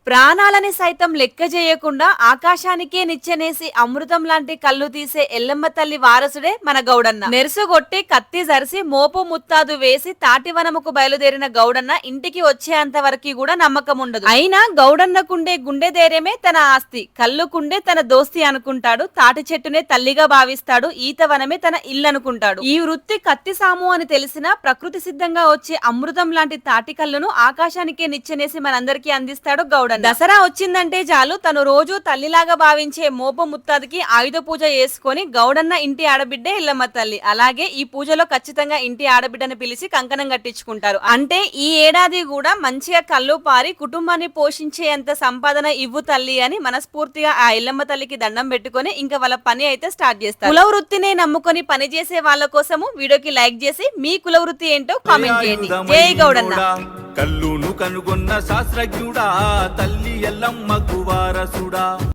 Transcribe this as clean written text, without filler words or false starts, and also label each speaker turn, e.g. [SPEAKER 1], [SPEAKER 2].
[SPEAKER 1] ప్రాణాలని సైతం లెక్క చేయకుండా ఆకాశానికే నిచ్చెనేసి అమృతం లాంటి కళ్ళు తీసే ఎల్లమ్మ తల్లి వారసుడే మన గౌడన్న. నెరుసుగొట్టి కత్తి జరిసి మోపు ముత్తాదు వేసి తాటివనముకు బయలుదేరిన గౌడన్న ఇంటికి వచ్చేంత వరకు కూడా నమ్మకం ఉండదు. అయినా గౌడన్నకుండే గుండె ధైర్యమే తన ఆస్తి, కళ్ళుకుండే తన దోస్తి అనుకుంటాడు, తాటి చెట్టునే తల్లిగా భావిస్తాడు, ఈతవనమే తన ఇల్లు అనుకుంటాడు. ఈ వృత్తి కత్తి సాము అని తెలిసినా ప్రకృతి సిద్ధంగా వచ్చే అమృతం లాంటి తాటి కళ్ళును ఆకాశానికే నిచ్చెనేసి మనందరికీ అందిస్తాడు గౌడన్న. దసరా వచ్చిందంటే చాలు తను రోజు తల్లిలాగా భావించే మోప ముత్తాదికి ఆయుధ పూజ చేసుకుని గౌడన్న ఇంటి ఆడబిడ్డే ఎల్లమ్మ తల్లి. అలాగే ఈ పూజలో ఖచ్చితంగా ఇంటి ఆడబిడ్డను పిలిచి కంకణం కట్టించుకుంటారు. అంటే ఈ ఏడాది కూడా మంచిగా కళ్ళు పారి కుటుంబాన్ని పోషించేంత సంపాదన ఇవ్వు తల్లి అని మనస్ఫూర్తిగా ఆ ఎల్లమ్మ తల్లికి దండం పెట్టుకుని ఇంకా వాళ్ళ పని అయితే స్టార్ట్ చేస్తారు. కుల వృత్తినే నమ్ముకొని పని చేసే వాళ్ళ కోసము వీడియోకి లైక్ చేసి మీ కుల వృత్తి ఏంటో కామెంట్ చేయండి. జై గౌడన్న.
[SPEAKER 2] కల్లును కనుగొన్న శాస్త్రజ్ఞుడా, తల్లి ఎల్లమ్మకు వారసుడా.